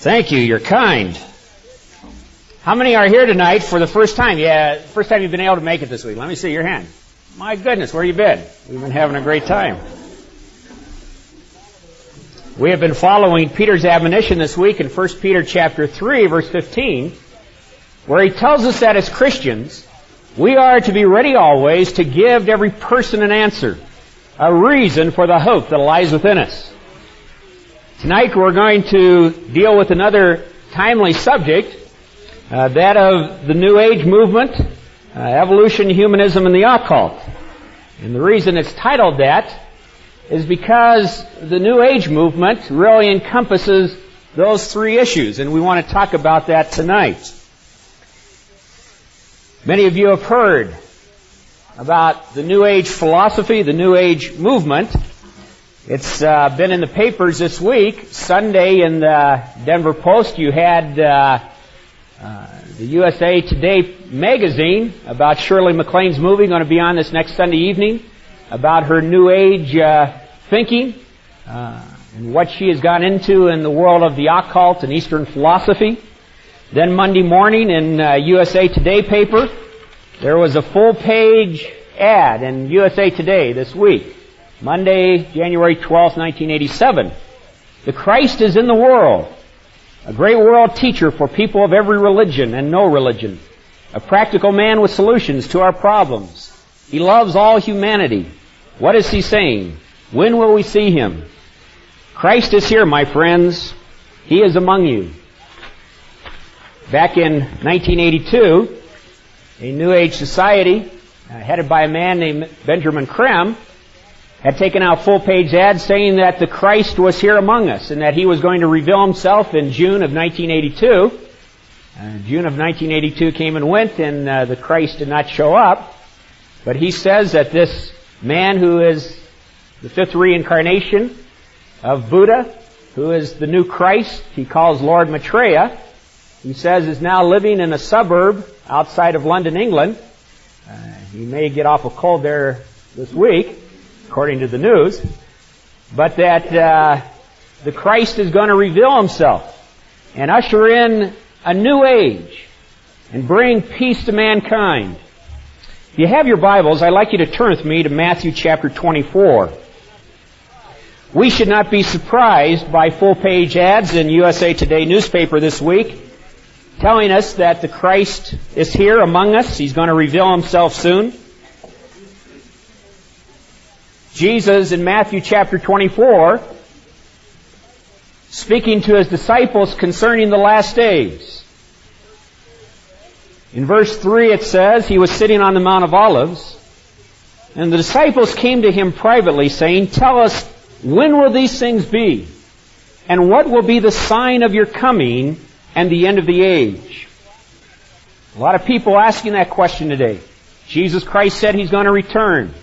Thank you. You're kind. How many are here tonight for the first time? Yeah, first time you've been able to make it this week. Let me see your hand. My goodness, where you been? We've been having a great time. We have been following Peter's admonition this week in 1 Peter chapter 3, verse 15, where he tells us that as Christians, we are to be ready always to give to every person an answer, a reason for the hope that lies within us. Tonight we're going to deal with another timely subject, that of the New Age movement, evolution, humanism, and the occult. And the reason it's titled that is because the New Age movement really encompasses those three issues, and we want to talk about that tonight. Many of you have heard about the New Age philosophy, the New Age movement. It's been in the papers this week. Sunday in the Denver Post, you had the USA Today magazine about Shirley MacLaine's movie going to be on this next Sunday evening, about her New Age thinking and what she has gone into in the world of the occult and Eastern philosophy. Then Monday morning in USA Today paper, there was a full-page ad in USA Today this week. Monday, January 12th, 1987. The Christ is in the world. A great world teacher for people of every religion and no religion. A practical man with solutions to our problems. He loves all humanity. What is he saying? When will we see him? Christ is here, my friends. He is among you. Back in 1982, a New Age society, headed by a man named Benjamin Creme, had taken out full-page ads saying that the Christ was here among us and that he was going to reveal himself in June of 1982. June of 1982 came and went, and the Christ did not show up. But he says that this man who is the fifth reincarnation of Buddha, who is the new Christ, he calls Lord Maitreya, he says is now living in a suburb outside of London, England. He may get off a cold there this week, according to the news, but that the Christ is going to reveal himself and usher in a new age and bring peace to mankind. If you have your Bibles, I'd like you to turn with me to Matthew chapter 24. We should not be surprised by full-page ads in USA Today newspaper this week telling us that the Christ is here among us. He's going to reveal himself soon. Jesus in Matthew chapter 24, speaking to his disciples concerning the last days. In verse 3 it says, he was sitting on the Mount of Olives, and the disciples came to him privately, saying, "Tell us, when will these things be? And what will be the sign of your coming and the end of the age?" A lot of people asking that question today. Jesus Christ said he's going to return.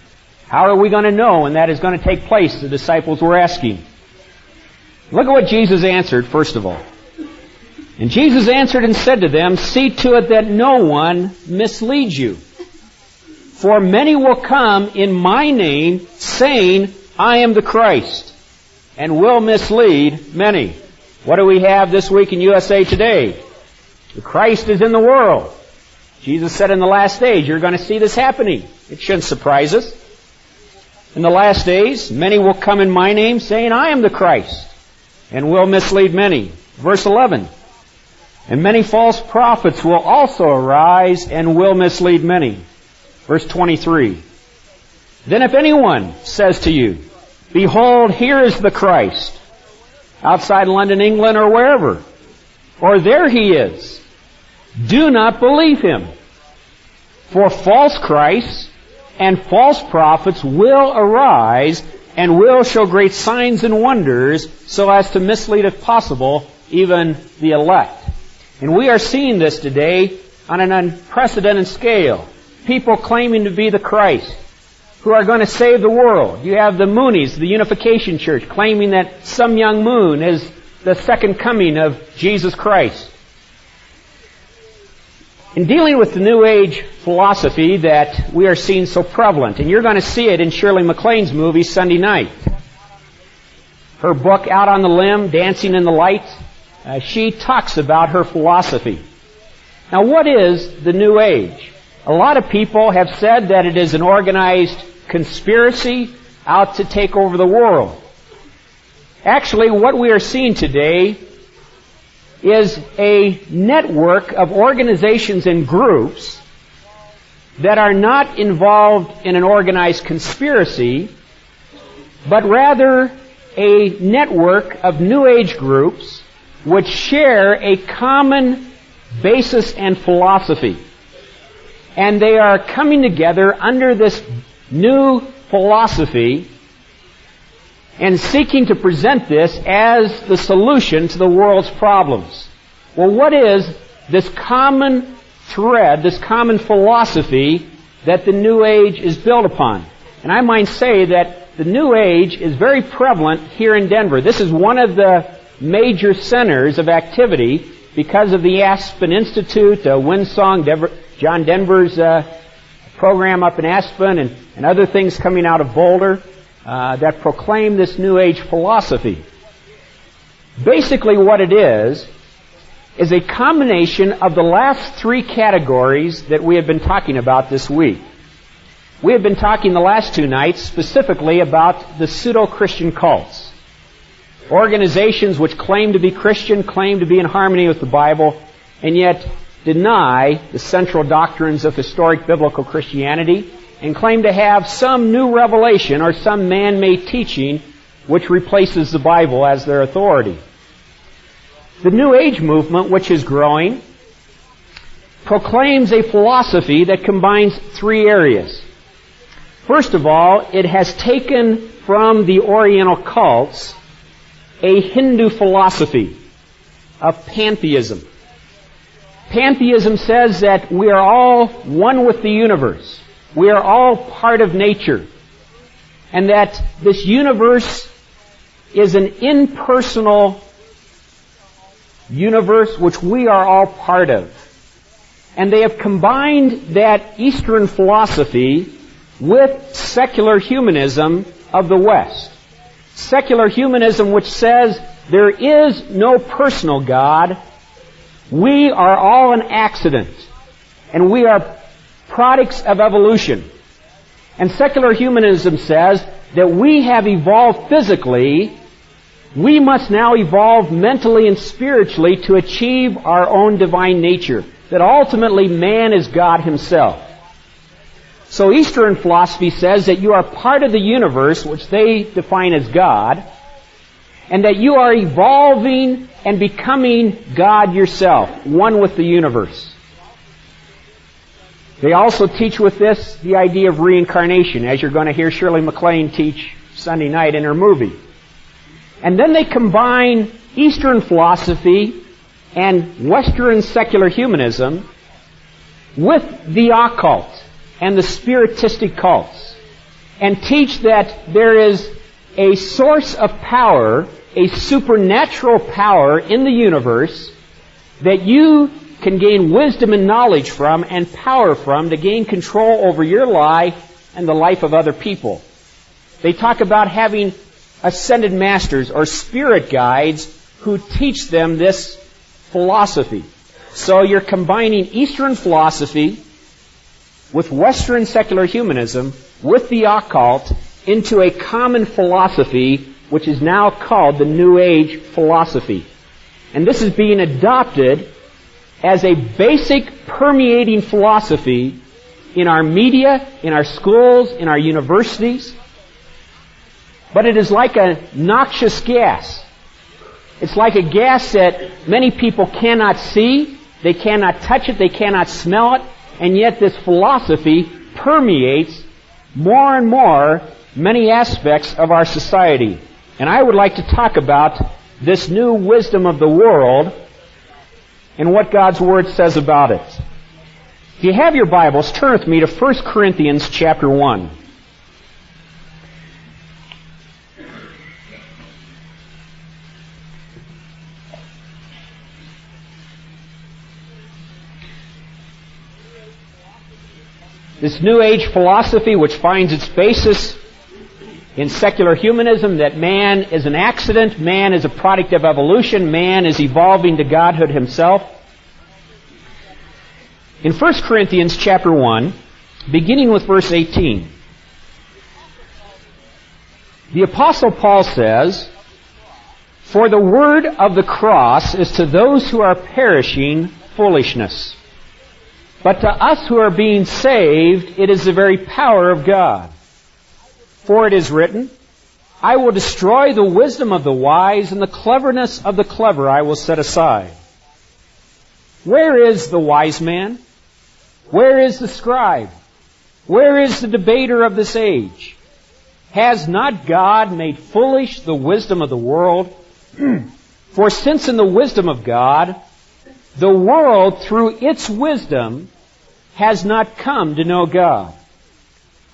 How are we going to know when that is going to take place? The disciples were asking. Look at what Jesus answered, first of all. And Jesus answered and said to them, "See to it that no one misleads you. For many will come in my name, saying, I am the Christ, and will mislead many." What do we have this week in USA Today? The Christ is in the world. Jesus said in the last days, you're going to see this happening. It shouldn't surprise us. In the last days, many will come in my name, saying, I am the Christ, and will mislead many. Verse 11, and many false prophets will also arise and will mislead many. Verse 23, then if anyone says to you, behold, here is the Christ, outside London, England, or wherever, or there he is, do not believe him. For false Christs and false prophets will arise and will show great signs and wonders so as to mislead, if possible, even the elect. And we are seeing this today on an unprecedented scale. People claiming to be the Christ, who are going to save the world. You have the Moonies, the Unification Church, claiming that some young moon is the second coming of Jesus Christ. In dealing with the New Age philosophy that we are seeing so prevalent, and you're going to see it in Shirley MacLaine's movie Sunday night. Her book, Out on the Limb, Dancing in the Light, she talks about her philosophy. Now, what is the New Age? A lot of people have said that it is an organized conspiracy out to take over the world. Actually, what we are seeing today is a network of organizations and groups that are not involved in an organized conspiracy, but rather a network of New Age groups which share a common basis and philosophy. And they are coming together under this new philosophy and seeking to present this as the solution to the world's problems. Well, what is this common thread, this common philosophy that the New Age is built upon? And I might say that the New Age is very prevalent here in Denver. This is one of the major centers of activity because of the Aspen Institute, Windsong, John Denver's program up in Aspen, and other things coming out of Boulder that proclaim this New Age philosophy. Basically what it is a combination of the last three categories that we have been talking about this week. We have been talking the last two nights specifically about the pseudo-Christian cults. Organizations which claim to be Christian, claim to be in harmony with the Bible, and yet deny the central doctrines of historic biblical Christianity and claim to have some new revelation or some man-made teaching which replaces the Bible as their authority. The New Age movement, which is growing, proclaims a philosophy that combines three areas. First of all, it has taken from the Oriental cults a Hindu philosophy of pantheism. Pantheism says that we are all one with the universe. We are all part of nature. And that this universe is an impersonal universe which we are all part of. And they have combined that Eastern philosophy with secular humanism of the West. Secular humanism which says there is no personal God. We are all an accident. And we are products of evolution. And secular humanism says that we have evolved physically. We must now evolve mentally and spiritually to achieve our own divine nature. That ultimately man is God himself. So Eastern philosophy says that you are part of the universe, which they define as God, and that you are evolving and becoming God yourself, one with the universe. They also teach with this the idea of reincarnation, as you're going to hear Shirley MacLaine teach Sunday night in her movie. And then they combine Eastern philosophy and Western secular humanism with the occult and the spiritistic cults, and teach that there is a source of power, a supernatural power in the universe that you can gain wisdom and knowledge from and power from to gain control over your life and the life of other people. They talk about having ascended masters or spirit guides who teach them this philosophy. So you're combining Eastern philosophy with Western secular humanism with the occult into a common philosophy which is now called the New Age philosophy. And this is being adopted as a basic permeating philosophy in our media, in our schools, in our universities. But it is like a noxious gas. It's like a gas that many people cannot see, they cannot touch it, they cannot smell it, and yet this philosophy permeates more and more many aspects of our society. And I would like to talk about this new wisdom of the world and what God's Word says about it. If you have your Bibles, turn with me to 1 Corinthians chapter 1. This New Age philosophy, which finds its basis in secular humanism that man is an accident, man is a product of evolution, man is evolving to godhood himself. In 1 Corinthians chapter 1, beginning with verse 18, the Apostle Paul says, "For the word of the cross is to those who are perishing foolishness, but to us who are being saved it is the very power of God. For it is written, I will destroy the wisdom of the wise, and the cleverness of the clever I will set aside. Where is the wise man? Where is the scribe? Where is the debater of this age? Has not God made foolish the wisdom of the world? For since in the wisdom of God, the world through its wisdom has not come to know God.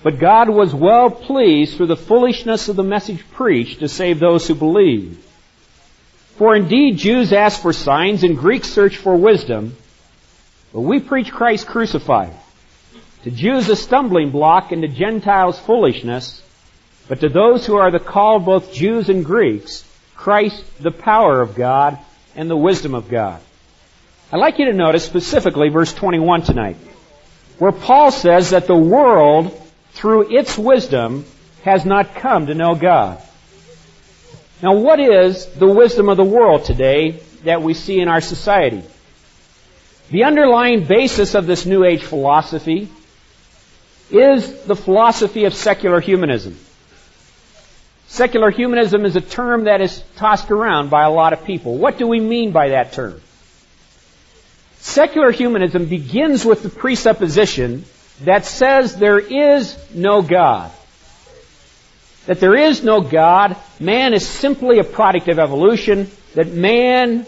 But God was well pleased through the foolishness of the message preached to save those who believe. For indeed Jews ask for signs and Greeks search for wisdom, but we preach Christ crucified. To Jews a stumbling block and to Gentiles foolishness, but to those who are the called both Jews and Greeks, Christ the power of God and the wisdom of God." I'd like you to notice specifically verse 21 tonight, where Paul says that the world through its wisdom has not come to know God. Now, what is the wisdom of the world today that we see in our society? The underlying basis of this New Age philosophy is the philosophy of secular humanism. Secular humanism is a term that is tossed around by a lot of people. What do we mean by that term? Secular humanism begins with the presupposition that says there is no God. That there is no God, man is simply a product of evolution, that man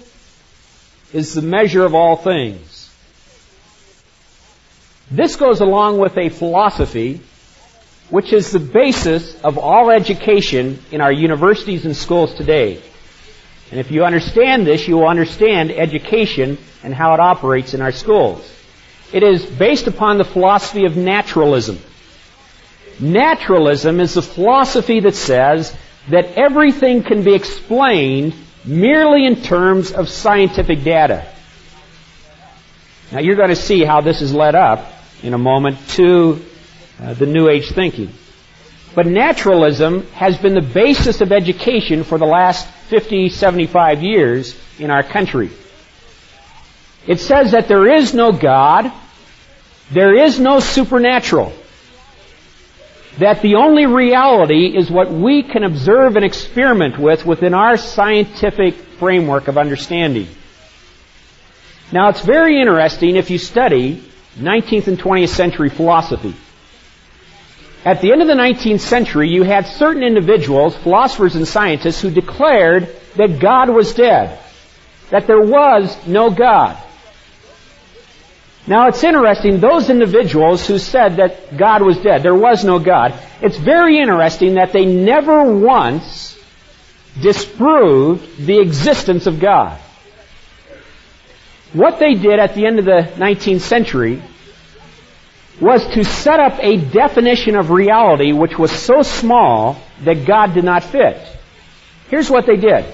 is the measure of all things. This goes along with a philosophy which is the basis of all education in our universities and schools today. And if you understand this, you will understand education and how it operates in our schools. It is based upon the philosophy of naturalism. Naturalism is the philosophy that says that everything can be explained merely in terms of scientific data. Now you're going to see how this is led up in a moment to the New Age thinking. But naturalism has been the basis of education for the last 50, 75 years in our country. It says that there is no God, there is no supernatural, that the only reality is what we can observe and experiment with within our scientific framework of understanding. Now, it's very interesting if you study 19th and 20th century philosophy. At the end of the 19th century, you had certain individuals, philosophers and scientists, who declared that God was dead, that there was no God. Now, it's interesting, those individuals who said that God was dead, there was no God, it's very interesting that they never once disproved the existence of God. What they did at the end of the 19th century was to set up a definition of reality which was so small that God did not fit. Here's what they did.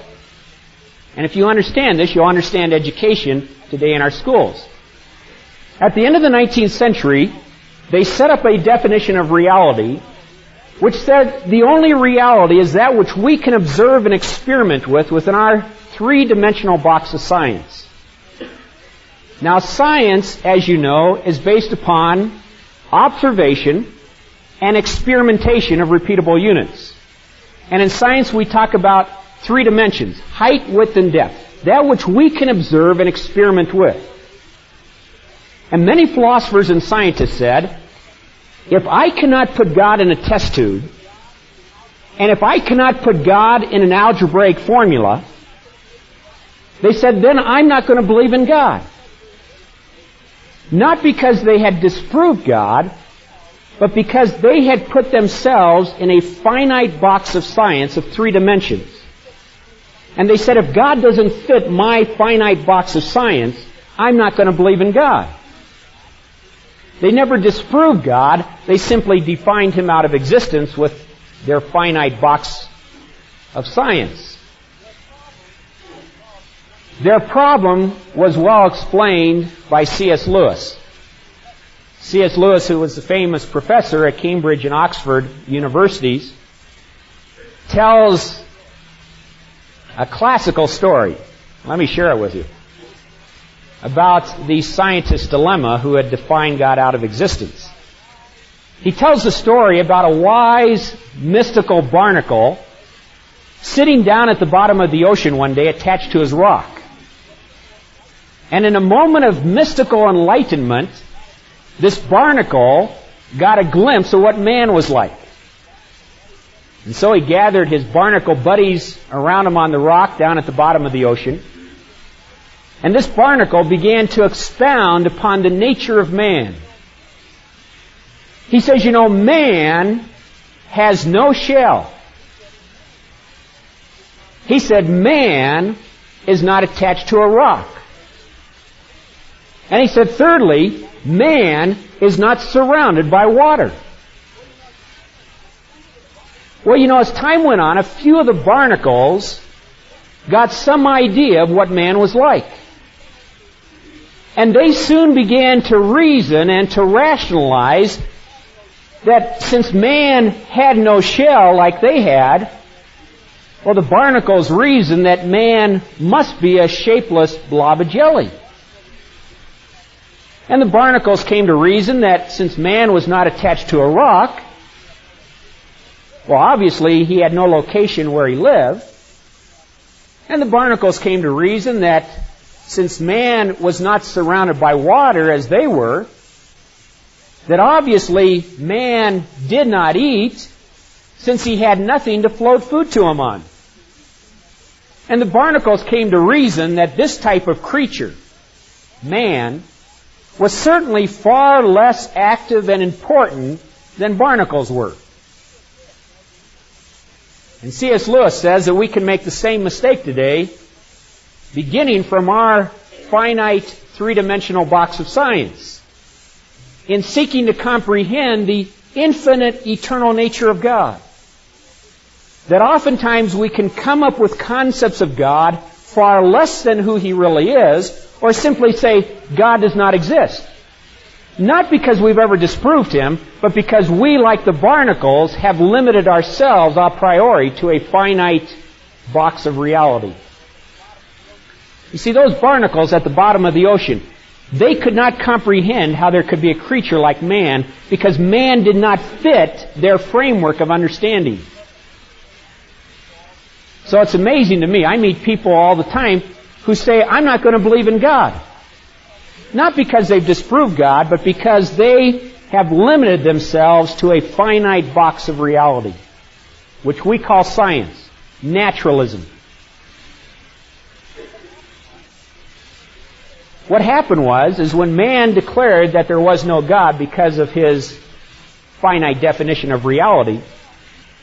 And if you understand this, you'll understand education today in our schools. At the end of the 19th century, they set up a definition of reality which said the only reality is that which we can observe and experiment with within our three-dimensional box of science. Now, science, as you know, is based upon observation and experimentation of repeatable units. And in science, we talk about three dimensions: height, width, and depth. That which we can observe and experiment with. And many philosophers and scientists said, if I cannot put God in a test tube, and if I cannot put God in an algebraic formula, they said, then I'm not going to believe in God. Not because they had disproved God, but because they had put themselves in a finite box of science of three dimensions. And they said, if God doesn't fit my finite box of science, I'm not going to believe in God. They never disproved God, they simply defined Him out of existence with their finite box of science. Their problem was well explained by C.S. Lewis. C.S. Lewis, who was the famous professor at Cambridge and Oxford universities, tells a classical story. Let me share it with you. About the scientist's dilemma who had defined God out of existence. He tells the story about a wise, mystical barnacle sitting down at the bottom of the ocean one day attached to his rock. And in a moment of mystical enlightenment, this barnacle got a glimpse of what man was like. And so he gathered his barnacle buddies around him on the rock down at the bottom of the ocean. And this barnacle began to expound upon the nature of man. He says, man has no shell. He said, man is not attached to a rock. And he said, thirdly, man is not surrounded by water. Well, as time went on, a few of the barnacles got some idea of what man was like. And they soon began to reason and to rationalize that since man had no shell like they had, well, the barnacles reasoned that man must be a shapeless blob of jelly. And the barnacles came to reason that since man was not attached to a rock, well, obviously he had no location where he lived. And the barnacles came to reason that since man was not surrounded by water as they were, that obviously man did not eat since he had nothing to float food to him on. And the barnacles came to reason that this type of creature, man, was certainly far less active and important than barnacles were. And C.S. Lewis says that we can make the same mistake today, beginning from our finite three-dimensional box of science, in seeking to comprehend the infinite, eternal nature of God. That oftentimes we can come up with concepts of God far less than who He really is, or simply say, God does not exist. Not because we've ever disproved Him, but because we, like the barnacles, have limited ourselves a priori to a finite box of reality. You see, those barnacles at the bottom of the ocean, they could not comprehend how there could be a creature like man because man did not fit their framework of understanding. So it's amazing to me. I meet people all the time who say, I'm not going to believe in God. Not because they've disproved God, but because they have limited themselves to a finite box of reality, which we call science, naturalism. What happened is when man declared that there was no God because of his finite definition of reality,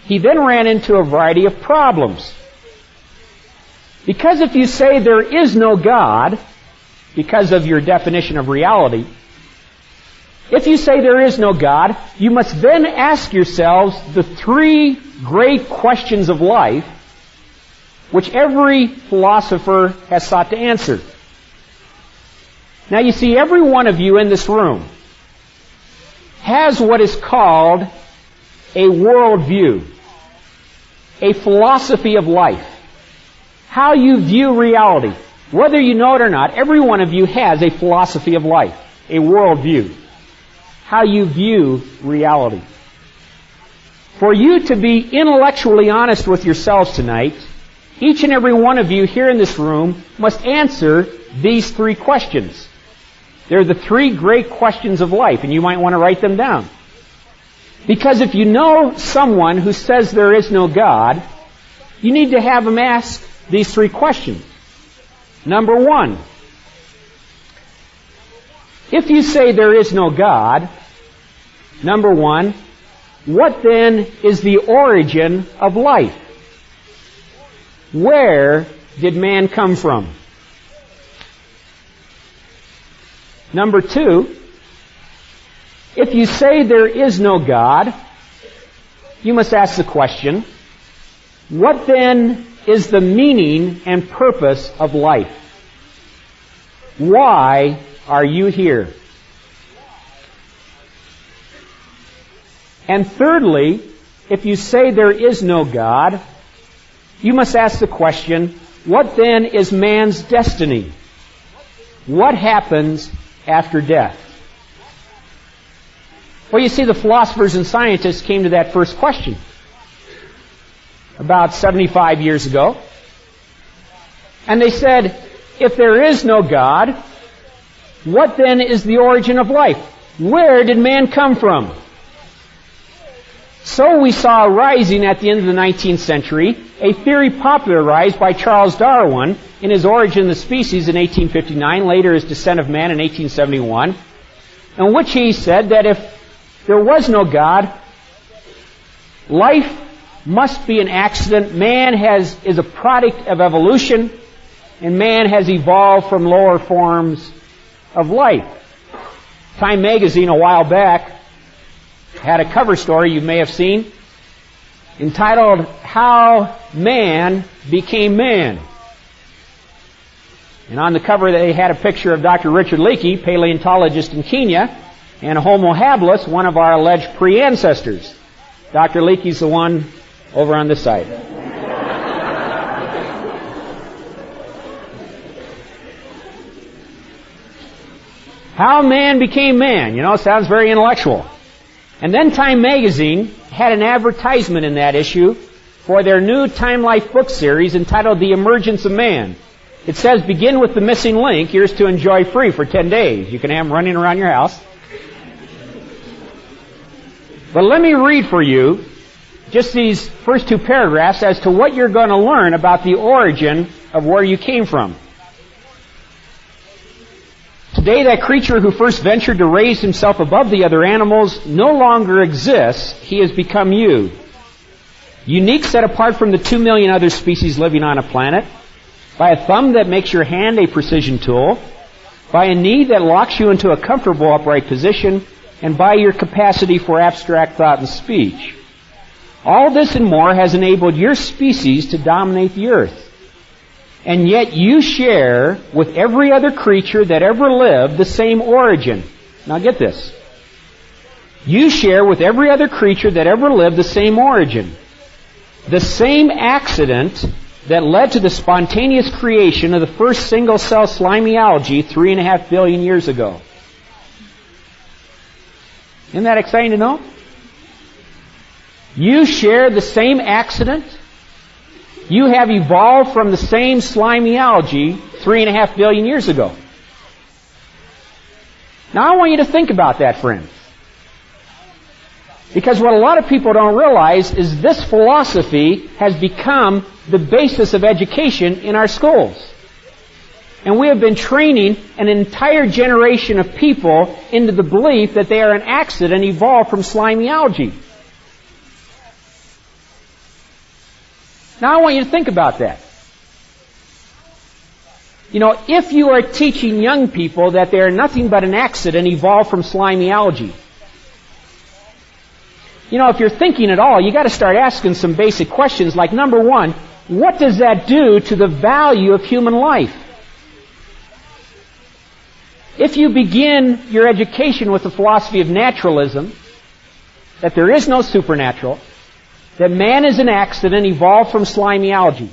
he then ran into a variety of problems. Because if you say there is no God, because of your definition of reality, if you say there is no God, you must then ask yourselves the three great questions of life, which every philosopher has sought to answer. Now you see, every one of you in this room has what is called a worldview, a philosophy of life. How you view reality. Whether you know it or not, every one of you has a philosophy of life, a worldview. How you view reality. For you to be intellectually honest with yourselves tonight, each and every one of you here in this room must answer these three questions. They're the three great questions of life, and you might want to write them down. Because if you know someone who says there is no God, you need to have them ask these three questions. Number one, if you say there is no God, number one, what then is the origin of life? Where did man come from? Number two, if you say there is no God, you must ask the question, what then is the meaning and purpose of life? Why are you here? And thirdly, if you say there is no God, you must ask the question, what then is man's destiny? What happens after death? Well, you see, the philosophers and scientists came to that first question about 75 years ago. And they said, if there is no God, what then is the origin of life? Where did man come from? So we saw rising at the end of the 19th century a theory popularized by Charles Darwin in his Origin of the Species in 1859, later his Descent of Man in 1871, in which he said that if there was no God, life must be an accident. Man is a product of evolution, and man has evolved from lower forms of life. Time magazine a while back had a cover story you may have seen entitled, How Man Became Man. And on the cover they had a picture of Dr. Richard Leakey, paleontologist in Kenya, and Homo habilis, one of our alleged pre-ancestors. Dr. Leakey's the one over on this side. How man became man. You know, sounds very intellectual. And then Time magazine had an advertisement in that issue for their new Time Life book series entitled The Emergence of Man. It says, begin with the missing link. Here's to enjoy free for 10 days. You can have them running around your house. But let me read for you just these first two paragraphs as to what you're going to learn about the origin of where you came from. Today, that creature who first ventured to raise himself above the other animals no longer exists. He has become you. Unique, set apart from the 2 million other species living on a planet, by a thumb that makes your hand a precision tool, by a knee that locks you into a comfortable upright position, and by your capacity for abstract thought and speech. All this and more has enabled your species to dominate the earth. And yet you share with every other creature that ever lived the same origin. Now get this. You share with every other creature that ever lived the same origin. The same accident that led to the spontaneous creation of the first single-cell slimy algae 3.5 billion years ago. Isn't that exciting to know? You share the same accident. You have evolved from the same slimy algae 3.5 billion years ago. Now I want you to think about that, friends. Because what a lot of people don't realize is this philosophy has become the basis of education in our schools. And we have been training an entire generation of people into the belief that they are an accident evolved from slimy algae. Now I want you to think about that. You know, if you are teaching young people that they are nothing but an accident evolved from slimy algae, you know, if you're thinking at all, you got to start asking some basic questions like, number one, what does that do to the value of human life? If you begin your education with the philosophy of naturalism, that there is no supernatural, that man is an accident evolved from slimy algae,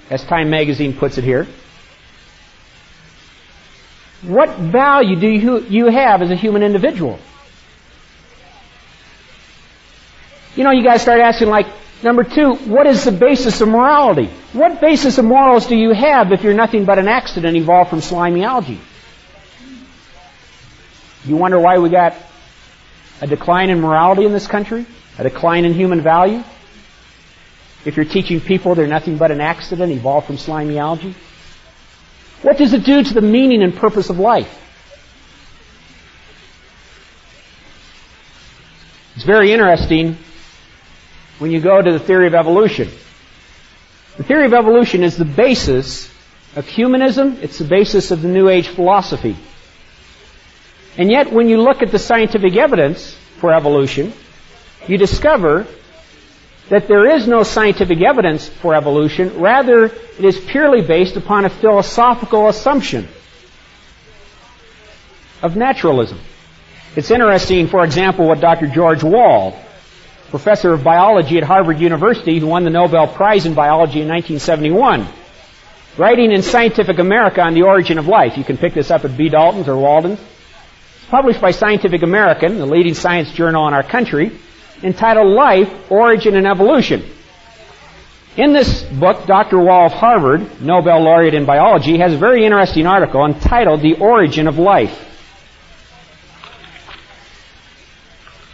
as Time magazine puts it here, what value do you have as a human individual? You know, you got to start asking, like, number two, what is the basis of morality? What basis of morals do you have if you're nothing but an accident evolved from slimy algae? You wonder why we got a decline in morality in this country? A decline in human value? If you're teaching people they're nothing but an accident evolved from slimy algae? What does it do to the meaning and purpose of life? It's very interesting when you go to the theory of evolution. The theory of evolution is the basis of humanism. It's the basis of the New Age philosophy. And yet, when you look at the scientific evidence for evolution, you discover that there is no scientific evidence for evolution. Rather, it is purely based upon a philosophical assumption of naturalism. It's interesting, for example, what Dr. George Wald, professor of biology at Harvard University, who won the Nobel Prize in biology in 1971, writing in Scientific America on the origin of life. You can pick this up at B. Dalton's or Walden's. It's published by Scientific American, the leading science journal in our country, entitled Life, Origin, and Evolution. In this book, Dr. Wald of Harvard, Nobel laureate in biology, has a very interesting article entitled The Origin of Life.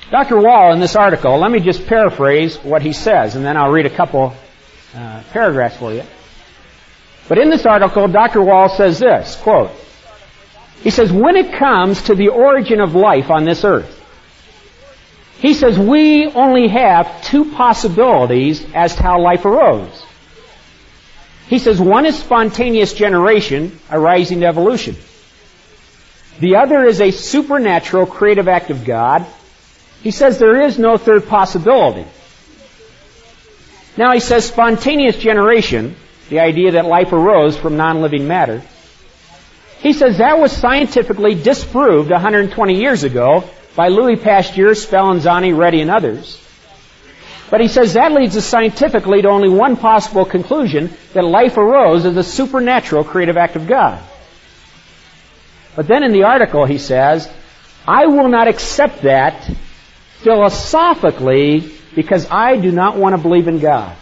Dr. Wald, in this article, let me just paraphrase what he says, and then I'll read a couple paragraphs for you. But in this article, Dr. Wald says this, quote, he says, when it comes to the origin of life on this earth, he says, we only have two possibilities as to how life arose. He says, one is spontaneous generation arising to evolution. The other is a supernatural creative act of God. He says there is no third possibility. Now he says spontaneous generation, the idea that life arose from non-living matter, he says that was scientifically disproved 120 years ago by Louis Pasteur, Spallanzani, Reddy, and others. But he says that leads us scientifically to only one possible conclusion, that life arose as a supernatural creative act of God. But then in the article he says, I will not accept that philosophically because I do not want to believe in God.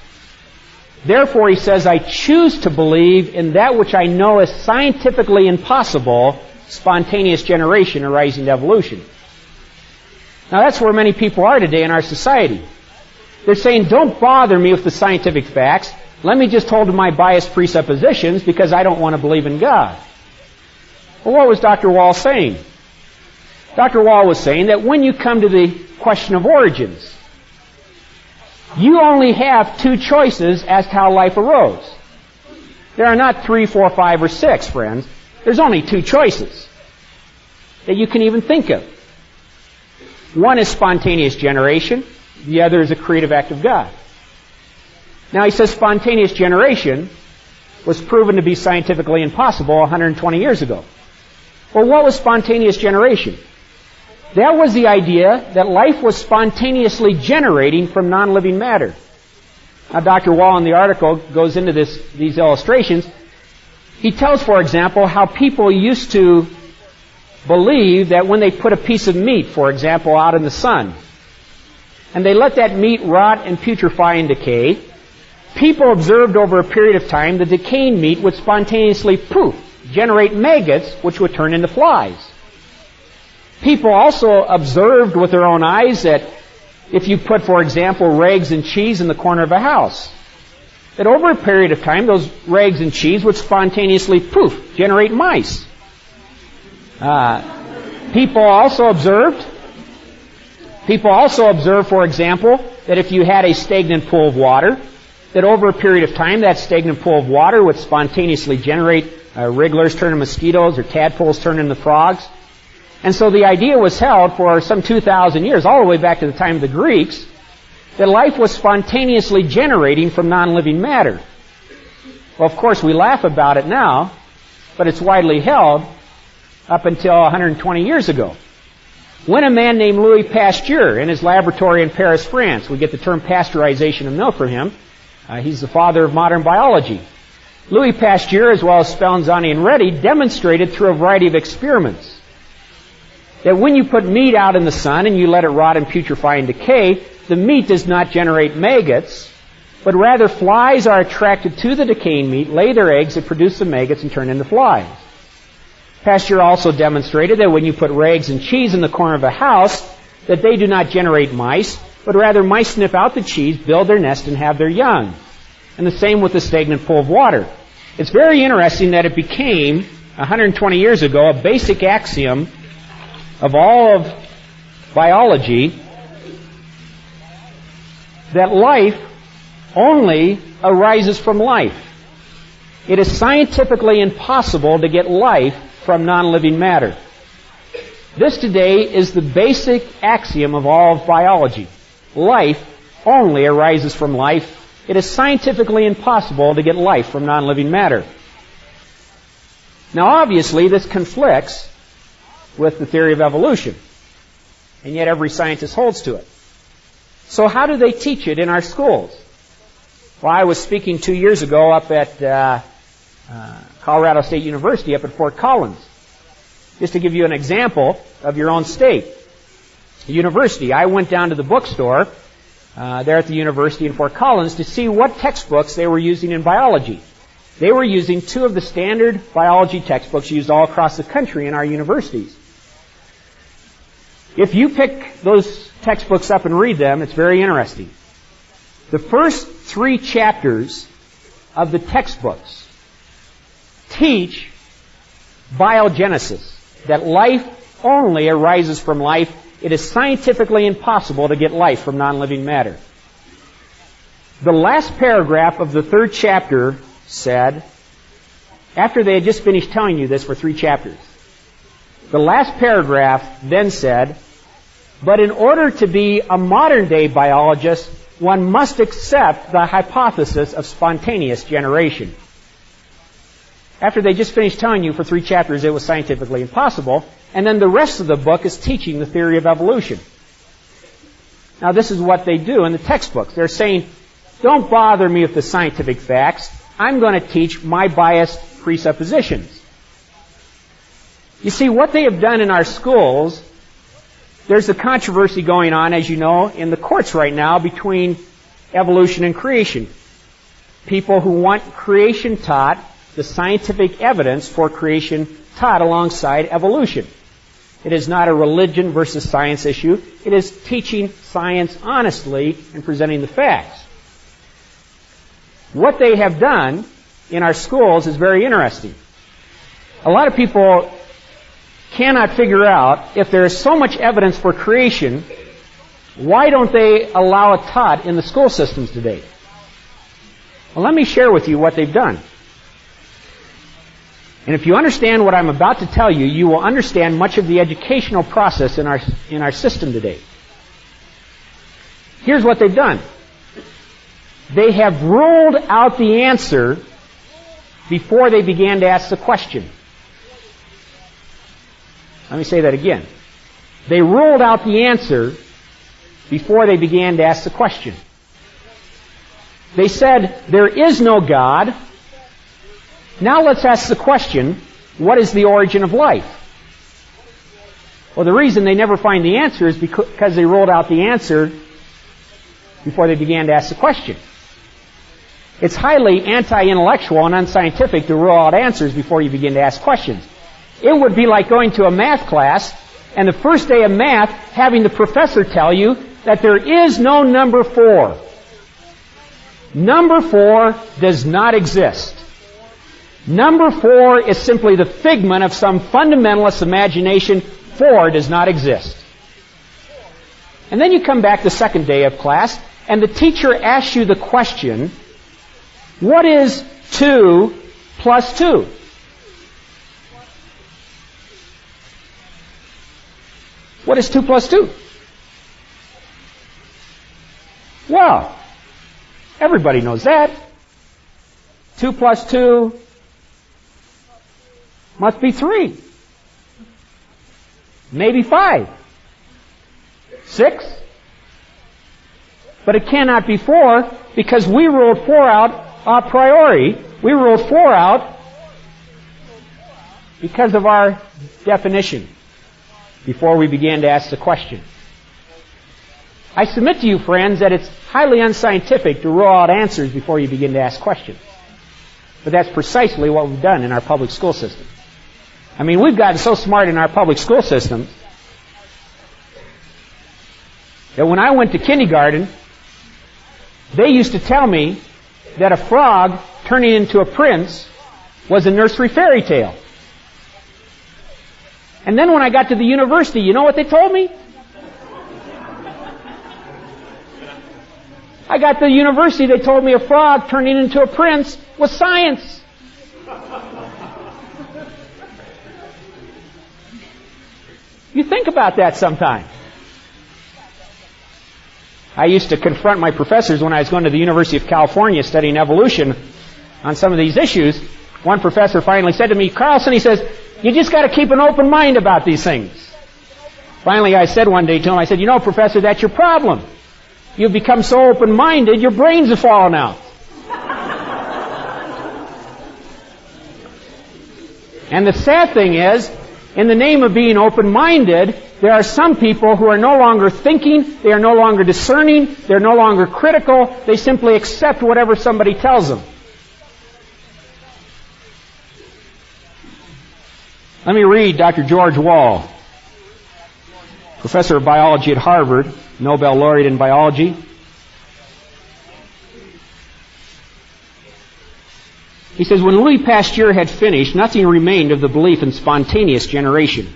Therefore, he says, I choose to believe in that which I know is scientifically impossible, spontaneous generation arising to evolution. Now that's where many people are today in our society. They're saying, don't bother me with the scientific facts. Let me just hold to my biased presuppositions because I don't want to believe in God. Well, what was Dr. Wald saying? Dr. Wald was saying that when you come to the question of origins, you only have two choices as to how life arose. There are not 3, 4, 5, or 6, friends. There's only two choices that you can even think of. One is spontaneous generation. The other is a creative act of God. Now he says spontaneous generation was proven to be scientifically impossible 120 years ago. Well, what was spontaneous generation? That was the idea that life was spontaneously generating from non-living matter. Now, Dr. Wall in the article goes into these illustrations. He tells, for example, how people used to believe that when they put a piece of meat, for example, out in the sun, and they let that meat rot and putrefy and decay, people observed over a period of time the decaying meat would spontaneously generate maggots, which would turn into flies. People also observed with their own eyes that if you put, for example, rags and cheese in the corner of a house, that over a period of time, those rags and cheese would spontaneously generate mice. People also observed, for example, that if you had a stagnant pool of water, that over a period of time, that stagnant pool of water would spontaneously generate wrigglers turn into mosquitoes or tadpoles turn into frogs. And so the idea was held for some 2,000 years, all the way back to the time of the Greeks, that life was spontaneously generating from non-living matter. Well, of course, we laugh about it now, but it's widely held up until 120 years ago. When a man named Louis Pasteur, in his laboratory in Paris, France, we get the term pasteurization of milk from him. He's the father of modern biology. Louis Pasteur, as well as Spallanzani and Reddy, demonstrated through a variety of experiments that when you put meat out in the sun and you let it rot and putrefy and decay, the meat does not generate maggots, but rather flies are attracted to the decaying meat, lay their eggs, that produce the maggots and turn into flies. Pasteur also demonstrated that when you put rags and cheese in the corner of a house, that they do not generate mice, but rather mice sniff out the cheese, build their nest, and have their young. And the same with the stagnant pool of water. It's very interesting that it became, 120 years ago, a basic axiom of all of biology that life only arises from life. It is scientifically impossible to get life from non-living matter. This today is the basic axiom of all of biology. life only arises from life, it is scientifically impossible to get life from non-living matter. Now, obviously, this conflicts with the theory of evolution, and yet every scientist holds to it. So how do they teach it in our schools? Well, I was speaking 2 years ago up at Colorado State University up at Fort Collins. Just to give you an example of your own state. The university, I went down to the bookstore there at the university in Fort Collins to see what textbooks they were using in biology. They were using 2 of the standard biology textbooks used all across the country in our universities. If you pick those textbooks up and read them, it's very interesting. The first 3 chapters of the textbooks teach biogenesis, that life only arises from life. It is scientifically impossible to get life from non-living matter. The last paragraph of the 3rd chapter said, after they had just finished telling you this for 3 chapters, the last paragraph then said, but in order to be a modern-day biologist, one must accept the hypothesis of spontaneous generation. After they just finished telling you for 3 chapters it was scientifically impossible, and then the rest of the book is teaching the theory of evolution. Now, this is what they do in the textbooks. They're saying, don't bother me with the scientific facts. I'm going to teach my biased presuppositions. You see, what they have done in our schools, there's a controversy going on, as you know, in the courts right now between evolution and creation. People who want creation taught, the scientific evidence for creation taught alongside evolution. It is not a religion versus science issue. It is teaching science honestly and presenting the facts. What they have done in our schools is very interesting. A lot of people cannot figure out, if there is so much evidence for creation, why don't they allow it taught in the school systems today? Well, let me share with you what they've done. And if you understand what I'm about to tell you, you will understand much of the educational process in our system today. Here's what they've done. They have ruled out the answer before they began to ask the question. Let me say that again. They ruled out the answer before they began to ask the question. They said, there is no God. Now let's ask the question, what is the origin of life? Well, the reason they never find the answer is because they ruled out the answer before they began to ask the question. It's highly anti-intellectual and unscientific to rule out answers before you begin to ask questions. It would be like going to a math class and the first day of math having the professor tell you that there is no number 4. Number 4 does not exist. Number 4 is simply the figment of some fundamentalist imagination. 4 does not exist. And then you come back the second day of class, and the teacher asks you the question, what is 2 plus 2? What is 2 plus 2? Well, everybody knows that. 2 plus 2 must be 3. Maybe 5. 6. But it cannot be 4 because we ruled 4 out a priori. We ruled 4 out because of our definition before we began to ask the question. I submit to you, friends, that it's highly unscientific to rule out answers before you begin to ask questions. But that's precisely what we've done in our public school system. I mean, we've gotten so smart in our public school system that when I went to kindergarten, they used to tell me that a frog turning into a prince was a nursery fairy tale. And then when I got to the university, you know what they told me? I got to the university, they told me a frog turning into a prince was science. You think about that sometime. I used to confront my professors when I was going to the University of California studying evolution on some of these issues. One professor finally said to me, Carlson, he says, you just got to keep an open mind about these things. Finally, I said one day to him, I said, you know, Professor, that's your problem. You've become so open-minded, your brains have fallen out. And the sad thing is, in the name of being open-minded, there are some people who are no longer thinking, they are no longer discerning, they're no longer critical, they simply accept whatever somebody tells them. Let me read Dr. George Wall, professor of biology at Harvard, Nobel laureate in biology. He says, when Louis Pasteur had finished, nothing remained of the belief in spontaneous generation.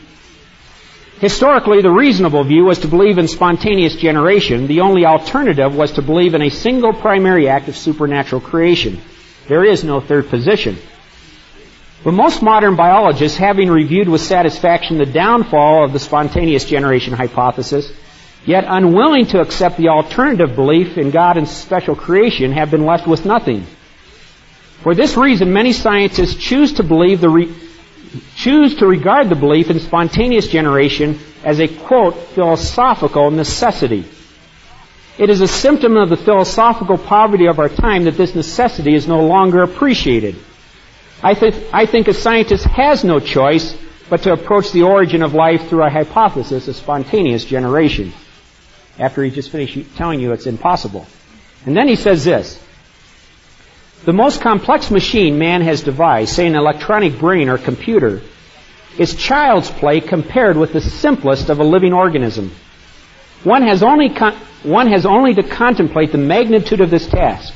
Historically, the reasonable view was to believe in spontaneous generation. The only alternative was to believe in a single primary act of supernatural creation. There is no third position. But most modern biologists, having reviewed with satisfaction the downfall of the spontaneous generation hypothesis, yet unwilling to accept the alternative belief in God and special creation, have been left with nothing. For this reason, many scientists choose to regard the belief in spontaneous generation as a, quote, philosophical necessity. It is a symptom of the philosophical poverty of our time that this necessity is no longer appreciated. I think a scientist has no choice but to approach the origin of life through a hypothesis of spontaneous generation. After he just finished telling you it's impossible. And then he says this, the most complex machine man has devised, say an electronic brain or computer, is child's play compared with the simplest of a living organism. One has only to contemplate the magnitude of this task,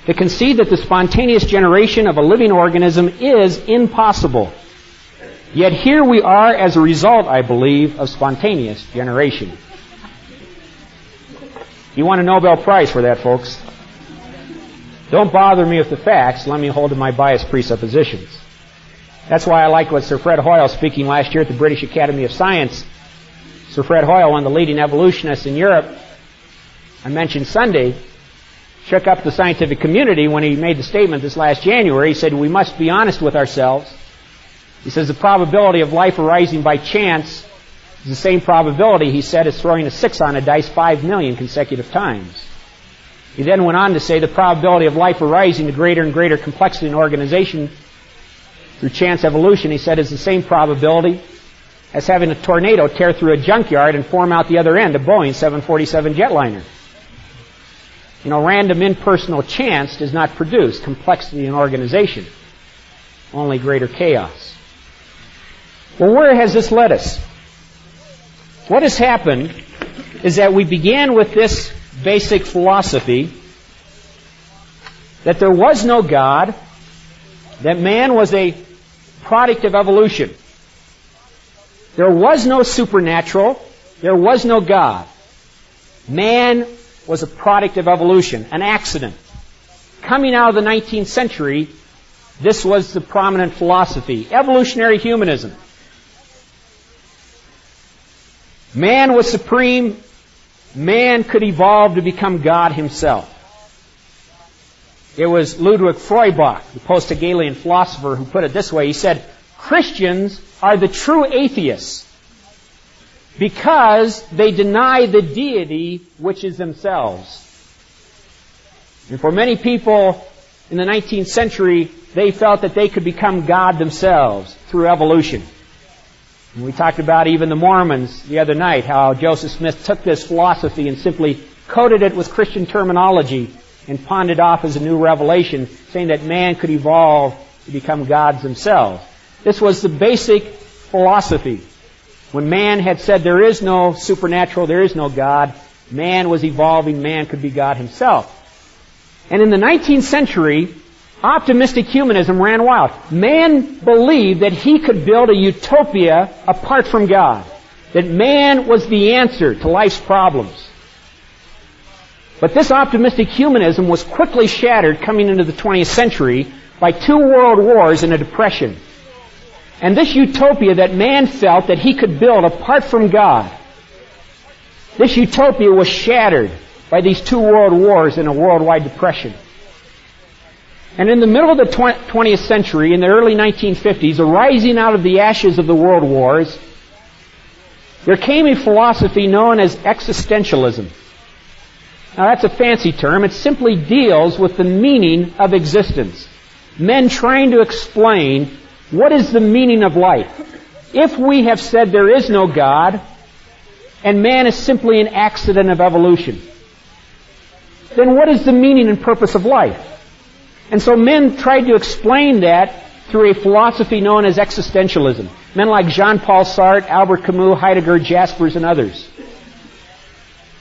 to concede that the spontaneous generation of a living organism is impossible. Yet here we are as a result, I believe, of spontaneous generation. You want a Nobel Prize for that, folks. Don't bother me with the facts. Let me hold to my biased presuppositions. That's why I liked what Sir Fred Hoyle, speaking last year at the British Academy of Science. Sir Fred Hoyle, one of the leading evolutionists in Europe, I mentioned Sunday, shook up the scientific community when he made the statement this last January. He said, we must be honest with ourselves. He says the probability of life arising by chance is the same probability, he said, as throwing a 6 on a dice 5 million consecutive times. He then went on to say the probability of life arising to greater and greater complexity and organization through chance evolution, he said, is the same probability as having a tornado tear through a junkyard and form out the other end, a Boeing 747 jetliner. You know, random impersonal chance does not produce complexity and organization, only greater chaos. Well, where has this led us? What has happened is that we began with this basic philosophy that there was no God, that man was a product of evolution. There was no supernatural, there was no God. Man was a product of evolution, an accident. Coming out of the 19th century, this was the prominent philosophy, evolutionary humanism. Man was supreme. Man could evolve to become God himself. It was Ludwig Feuerbach, the post-Hegelian philosopher, who put it this way. He said, Christians are the true atheists because they deny the deity which is themselves. And for many people in the 19th century, they felt that they could become God themselves through evolution. And we talked about even the Mormons the other night, how Joseph Smith took this philosophy and simply coded it with Christian terminology and pawned it off as a new revelation, saying that man could evolve to become gods themselves. This was the basic philosophy. When man had said there is no supernatural, there is no God, man was evolving, man could be God himself. And in the 19th century, optimistic humanism ran wild. Man believed that he could build a utopia apart from God, that man was the answer to life's problems. But this optimistic humanism was quickly shattered coming into the 20th century by 2 world wars and a depression. And this utopia that man felt that he could build apart from God, this utopia was shattered by these two world wars and a worldwide depression. And in the middle of the 20th century, in the early 1950s, arising out of the ashes of the world wars, there came a philosophy known as existentialism. Now that's a fancy term. It simply deals with the meaning of existence. Men trying to explain what is the meaning of life. If we have said there is no God, and man is simply an accident of evolution, then what is the meaning and purpose of life? And so men tried to explain that through a philosophy known as existentialism. Men like Jean-Paul Sartre, Albert Camus, Heidegger, Jaspers, and others.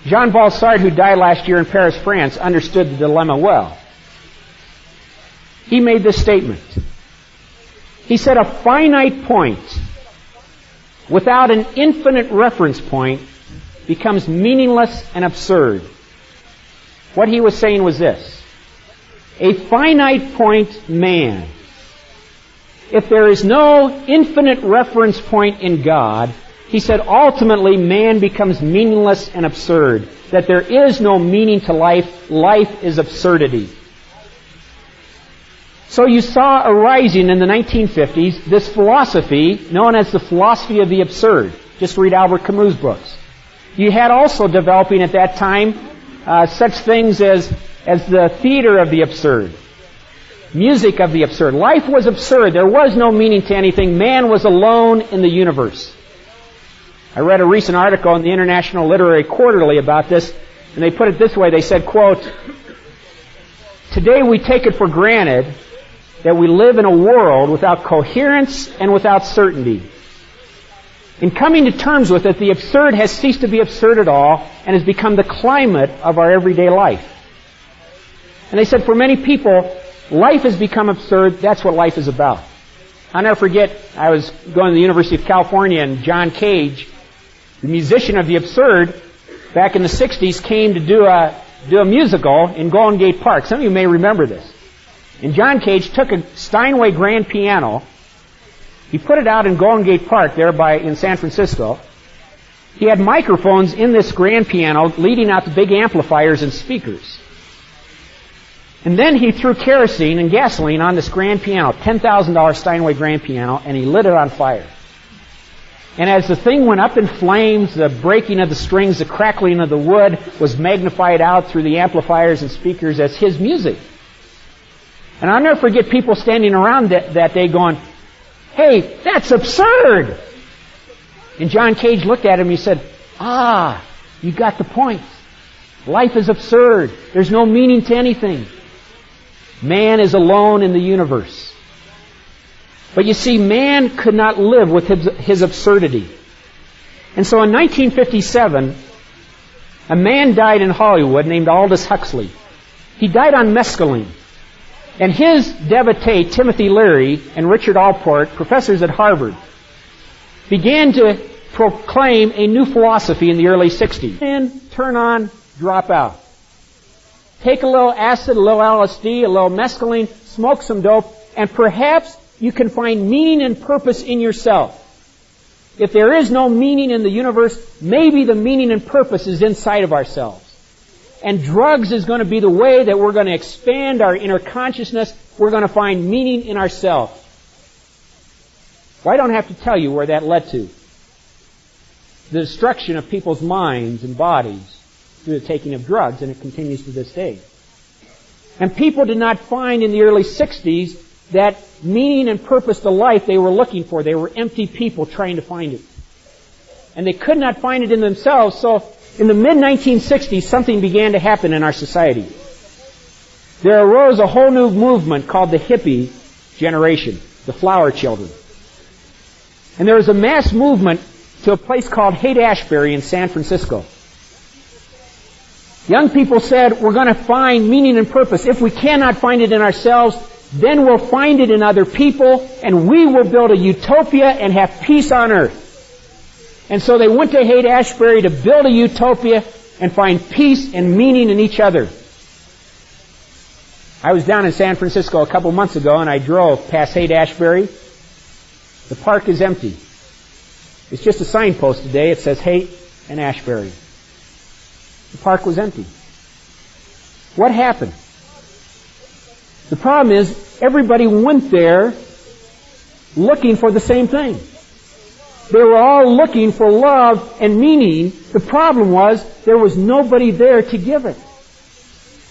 Jean-Paul Sartre, who died last year in Paris, France, understood the dilemma well. He made this statement. He said, a finite point without an infinite reference point becomes meaningless and absurd. What he was saying was this. A finite point man, if there is no infinite reference point in God, he said ultimately man becomes meaningless and absurd. That there is no meaning to life. Life is absurdity. So you saw arising in the 1950s this philosophy known as the philosophy of the absurd. Just read Albert Camus' books. You had also developing at that time such things as the theater of the absurd, music of the absurd. Life was absurd. There was no meaning to anything. Man was alone in the universe. I read a recent article in the International Literary Quarterly about this, and they put it this way. They said, quote, today we take it for granted that we live in a world without coherence and without certainty. In coming to terms with it, the absurd has ceased to be absurd at all and has become the climate of our everyday life. And they said for many people, life has become absurd. That's what life is about. I'll never forget, I was going to the University of California, and John Cage, the musician of the absurd, back in the 60s, came to do a musical in Golden Gate Park. Some of you may remember this. And John Cage took a Steinway grand piano. He put it out in Golden Gate Park there in San Francisco. He had microphones in this grand piano leading out the big amplifiers and speakers. And then he threw kerosene and gasoline on this grand piano, $10,000 Steinway grand piano, and he lit it on fire. And as the thing went up in flames, the breaking of the strings, the crackling of the wood was magnified out through the amplifiers and speakers as his music. And I'll never forget people standing around that day going, hey, that's absurd! And John Cage looked at him and he said, you got the point. Life is absurd. There's no meaning to anything. Man is alone in the universe. But you see, man could not live with his absurdity. And so in 1957, a man died in Hollywood named Aldous Huxley. He died on mescaline. And his devotee, Timothy Leary and Richard Allport, professors at Harvard, began to proclaim a new philosophy in the early 60s. And turn on, drop out. Take a little acid, a little LSD, a little mescaline, smoke some dope, and perhaps you can find meaning and purpose in yourself. If there is no meaning in the universe, maybe the meaning and purpose is inside of ourselves. And drugs is going to be the way that we're going to expand our inner consciousness. We're going to find meaning in ourselves. Well, I don't have to tell you where that led to. The destruction of people's minds and bodies through the taking of drugs, and it continues to this day. And people did not find in the early 60s that meaning and purpose to life they were looking for. They were empty people trying to find it. And they could not find it in themselves, so in the mid-1960s, something began to happen in our society. There arose a whole new movement called the hippie generation, the flower children. And there was a mass movement to a place called Haight-Ashbury in San Francisco. Young people said, we're going to find meaning and purpose. If we cannot find it in ourselves, then we'll find it in other people, and we will build a utopia and have peace on earth. And so they went to Haight-Ashbury to build a utopia and find peace and meaning in each other. I was down in San Francisco a couple months ago, and I drove past Haight-Ashbury. The park is empty. It's just a signpost today. It says Haight and Ashbury. The park was empty. What happened? The problem is, everybody went there looking for the same thing. They were all looking for love and meaning. The problem was, there was nobody there to give it.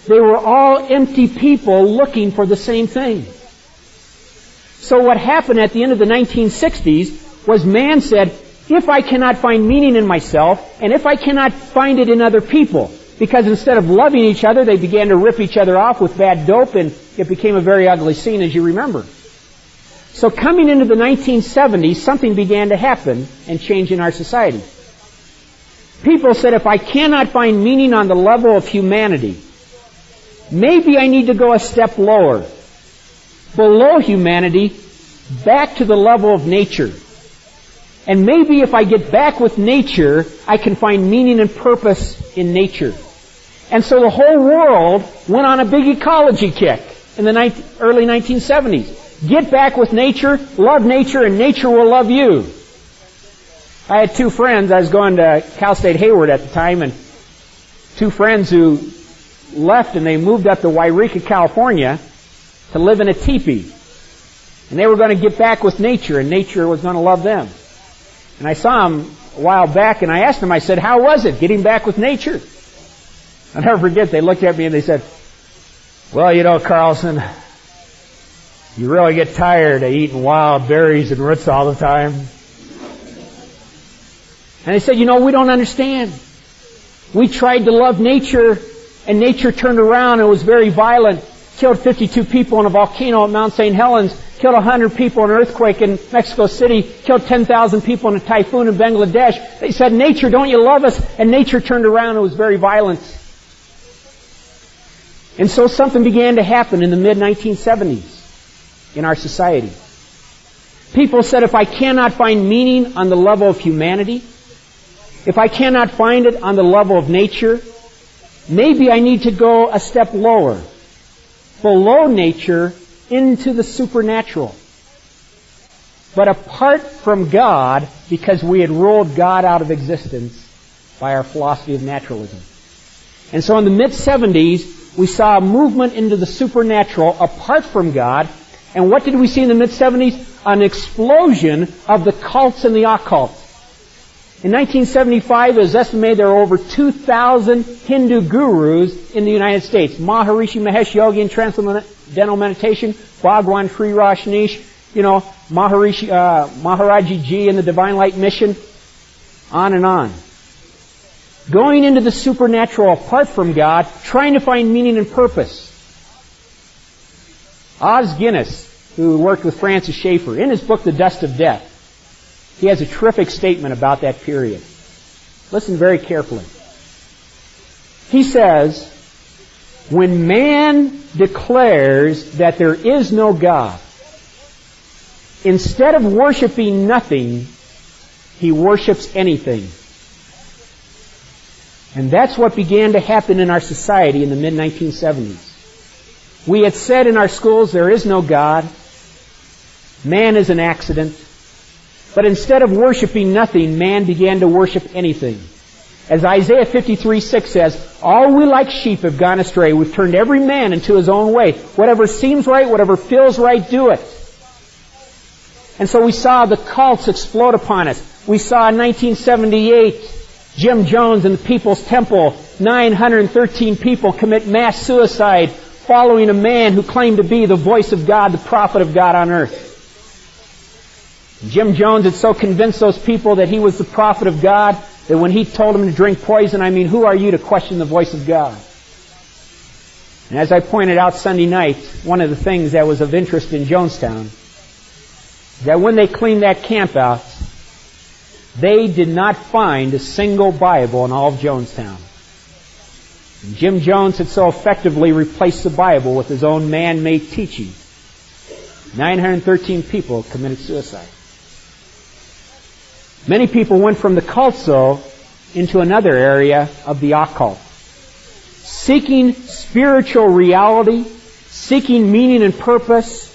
They were all empty people looking for the same thing. So what happened at the end of the 1960s was man said, if I cannot find meaning in myself, and if I cannot find it in other people, because instead of loving each other, they began to rip each other off with bad dope, and it became a very ugly scene, as you remember. So coming into the 1970s, something began to happen and change in our society. People said, if I cannot find meaning on the level of humanity, maybe I need to go a step lower, below humanity, back to the level of nature. And maybe if I get back with nature, I can find meaning and purpose in nature. And so the whole world went on a big ecology kick in the early 1970s. Get back with nature, love nature, and nature will love you. I had two friends. I was going to Cal State Hayward at the time, and two friends who left and they moved up to Wairika, California to live in a teepee. And they were going to get back with nature, and nature was going to love them. And I saw them a while back, and I asked them, I said, how was it getting back with nature? I'll never forget, they looked at me and they said, well, you know, Carlson, you really get tired of eating wild berries and roots all the time. And they said, you know, we don't understand. We tried to love nature, and nature turned around and was very violent, killed 52 people in a volcano at Mount St. Helens, killed 100 people in an earthquake in Mexico City, killed 10,000 people in a typhoon in Bangladesh. They said, nature, don't you love us? And nature turned around and was very violent. And so something began to happen in the mid-1970s in our society. People said, if I cannot find meaning on the level of humanity, if I cannot find it on the level of nature, maybe I need to go a step lower, below nature, into the supernatural. But apart from God, because we had ruled God out of existence by our philosophy of naturalism. And so in the mid-70s, we saw a movement into the supernatural apart from God. And what did we see in the mid-70s? An explosion of the cults and the occult. In 1975, it was estimated there were over 2,000 Hindu gurus in the United States. Maharishi Mahesh Yogi in Transcendental Meditation, Bhagwan Sri Rajneesh, Maharaji Ji in the Divine Light Mission, on and on. Going into the supernatural apart from God, trying to find meaning and purpose. Os Guinness, who worked with Francis Schaeffer, in his book, The Dust of Death, he has a terrific statement about that period. Listen very carefully. He says, when man declares that there is no God, instead of worshiping nothing, he worships anything. And that's what began to happen in our society in the mid-1970s. We had said in our schools, there is no God. Man is an accident. But instead of worshiping nothing, man began to worship anything. As Isaiah 53:6 says, all we like sheep have gone astray. We've turned every man into his own way. Whatever seems right, whatever feels right, do it. And so we saw the cults explode upon us. We saw in 1978, Jim Jones in the People's Temple, 913 people commit mass suicide following a man who claimed to be the voice of God, the prophet of God on earth. Jim Jones had so convinced those people that he was the prophet of God that when he told them to drink poison, who are you to question the voice of God? And as I pointed out Sunday night, one of the things that was of interest in Jonestown, that when they cleaned that camp out, they did not find a single Bible in all of Jonestown. And Jim Jones had so effectively replaced the Bible with his own man-made teaching. 913 people committed suicide. Many people went from the cults, though, into another area of the occult. Seeking spiritual reality, seeking meaning and purpose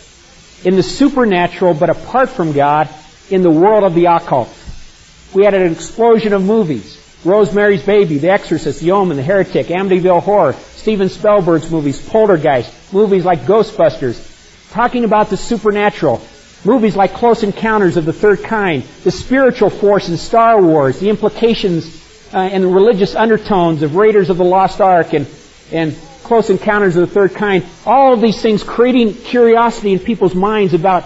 in the supernatural, but apart from God, in the world of the occult. We had an explosion of movies. Rosemary's Baby, The Exorcist, The Omen, The Heretic, Amityville Horror, Steven Spielberg's movies, Poltergeist, movies like Ghostbusters, talking about the supernatural, movies like Close Encounters of the Third Kind, the spiritual force in Star Wars, the implications and the religious undertones of Raiders of the Lost Ark and Close Encounters of the Third Kind, all of these things creating curiosity in people's minds about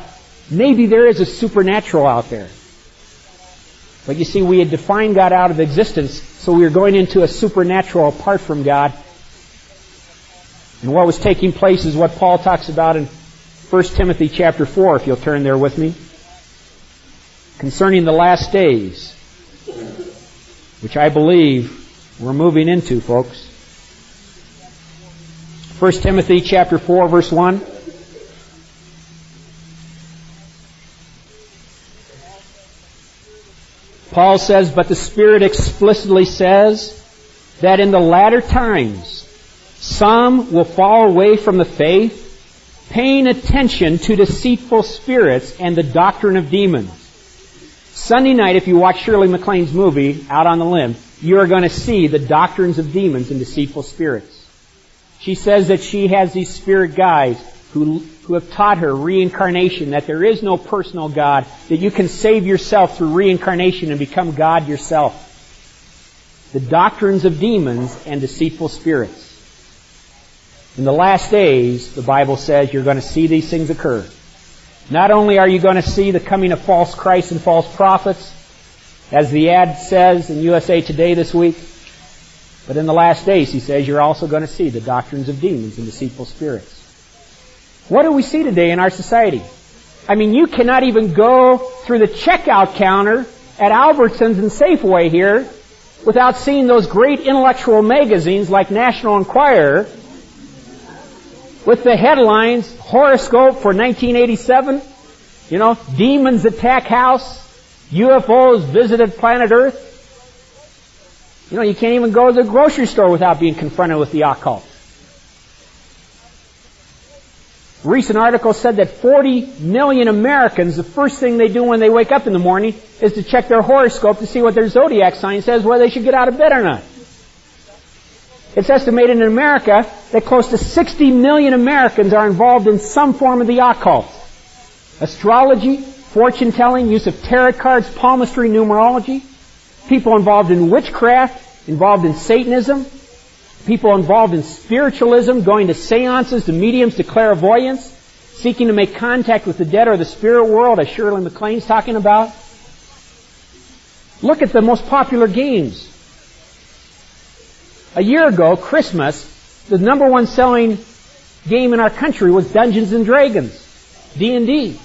maybe there is a supernatural out there. But you see, we had defined God out of existence, so we were going into a supernatural apart from God. And what was taking place is what Paul talks about in 1 Timothy chapter 4, if you'll turn there with me, concerning the last days, which I believe we're moving into, folks. 1 Timothy chapter 4, verse 1. Paul says, "But the Spirit explicitly says that in the latter times some will fall away from the faith, paying attention to deceitful spirits and the doctrine of demons." Sunday night, if you watch Shirley MacLaine's movie, Out on the Limb, you are going to see the doctrines of demons and deceitful spirits. She says that she has these spirit guides who have taught her reincarnation, that there is no personal God, that you can save yourself through reincarnation and become God yourself. The doctrines of demons and deceitful spirits. In the last days, the Bible says you're going to see these things occur. Not only are you going to see the coming of false Christs and false prophets, as the ad says in USA Today this week, but in the last days, he says, you're also going to see the doctrines of demons and deceitful spirits. What do we see today in our society? I mean, you cannot even go through the checkout counter at Albertsons and Safeway here without seeing those great intellectual magazines like National Enquirer with the headlines, horoscope for 1987, demons attack house, UFOs visited planet Earth. You can't even go to the grocery store without being confronted with the occult. A recent article said that 40 million Americans, the first thing they do when they wake up in the morning is to check their horoscope to see what their zodiac sign says, whether they should get out of bed or not. It's estimated in America that close to 60 million Americans are involved in some form of the occult. Astrology, fortune-telling, use of tarot cards, palmistry, numerology. People involved in witchcraft, involved in Satanism. People involved in spiritualism, going to seances, to mediums, to clairvoyance, seeking to make contact with the dead or the spirit world, as Shirley MacLaine's talking about. Look at the most popular games. A year ago, Christmas, the number one selling game in our country was Dungeons and Dragons, D&D.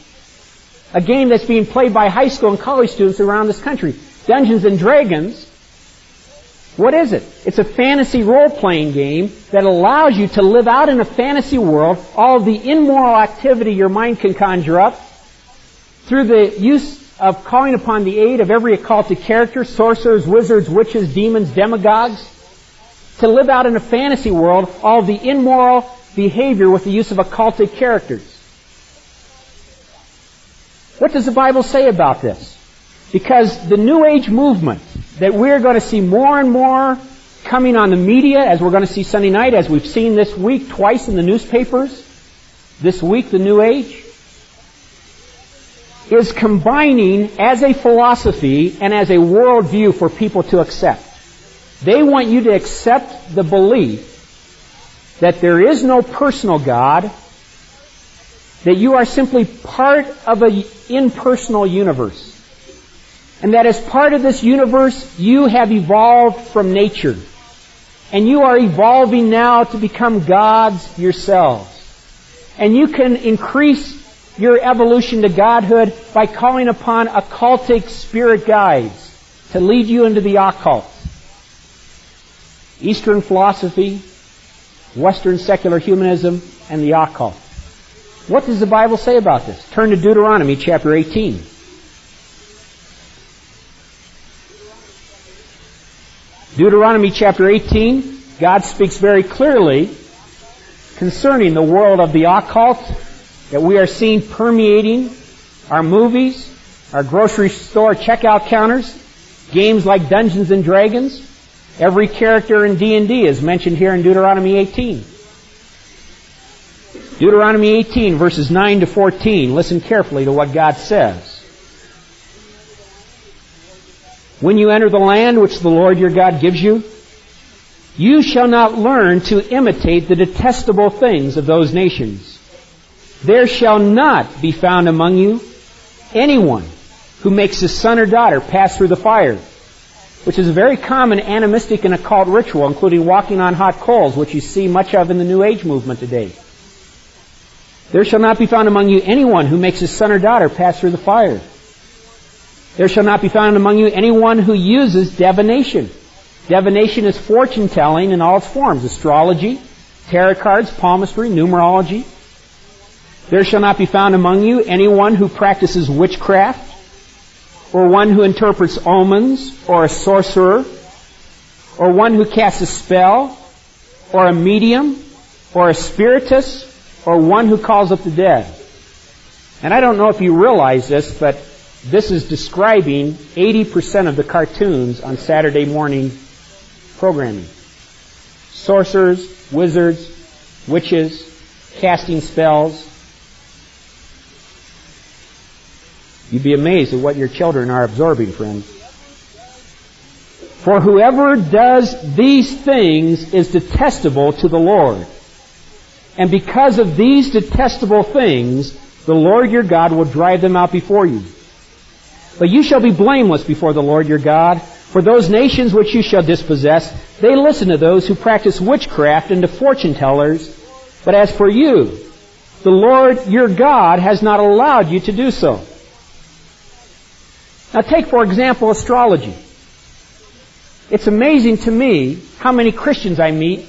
A game that's being played by high school and college students around this country. Dungeons and Dragons, what is it? It's a fantasy role-playing game that allows you to live out in a fantasy world all of the immoral activity your mind can conjure up through the use of calling upon the aid of every occultic character, sorcerers, wizards, witches, demons, demagogues, to live out in a fantasy world all of the immoral behavior with the use of occultic characters. What does the Bible say about this? Because the New Age movement that we're going to see more and more coming on the media, as we're going to see Sunday night, as we've seen this week twice in the newspapers, this week the New Age, is combining as a philosophy and as a worldview for people to accept. They want you to accept the belief that there is no personal God, that you are simply part of an impersonal universe. And that as part of this universe, you have evolved from nature. And you are evolving now to become gods yourselves. And you can increase your evolution to godhood by calling upon occultic spirit guides to lead you into the occult. Eastern philosophy, Western secular humanism, and the occult. What does the Bible say about this? Turn to Deuteronomy chapter 18. Deuteronomy chapter 18, God speaks very clearly concerning the world of the occult that we are seeing permeating our movies, our grocery store checkout counters, Games like Dungeons and Dragons. Every character in D&D is mentioned here in Deuteronomy 18. Deuteronomy 18, verses 9 to 14. Listen carefully to what God says. When you enter the land which the Lord your God gives you, you shall not learn to imitate the detestable things of those nations. There shall not be found among you anyone who makes his son or daughter pass through the fire, which is a very common animistic and occult ritual, including walking on hot coals, which you see much of in the New Age movement today. There shall not be found among you anyone who makes his son or daughter pass through the fire. There shall not be found among you anyone who uses divination. Divination is fortune-telling in all its forms: astrology, tarot cards, palmistry, numerology. There shall not be found among you anyone who practices witchcraft, or one who interprets omens, or a sorcerer, or one who casts a spell, or a medium, or a spiritist, or one who calls up the dead. And I don't know if you realize this, but this is describing 80% of the cartoons on Saturday morning programming. Sorcerers, wizards, witches, casting spells. You'd be amazed at what your children are absorbing, friends. For whoever does these things is detestable to the Lord. And because of these detestable things, the Lord your God will drive them out before you. But you shall be blameless before the Lord your God, for those nations which you shall dispossess, they listen to those who practice witchcraft and to fortune tellers. But as for you, the Lord your God has not allowed you to do so. Now take, for example, astrology. It's amazing to me how many Christians I meet,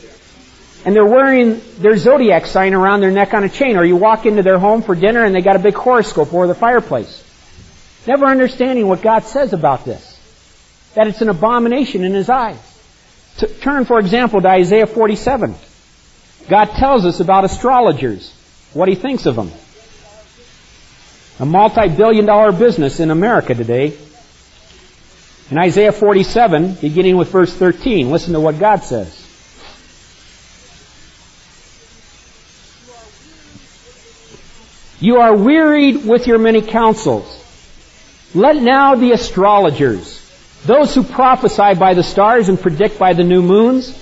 and they're wearing their zodiac sign around their neck on a chain, or you walk into their home for dinner and they got a big horoscope over the fireplace. Never understanding what God says about this. That it's an abomination in His eyes. Turn, for example, to Isaiah 47. God tells us about astrologers, what He thinks of them. A multi-billion-dollar business in America today. In Isaiah 47, beginning with verse 13, listen to what God says. You are wearied with your many counsels. Let now the astrologers, those who prophesy by the stars and predict by the new moons,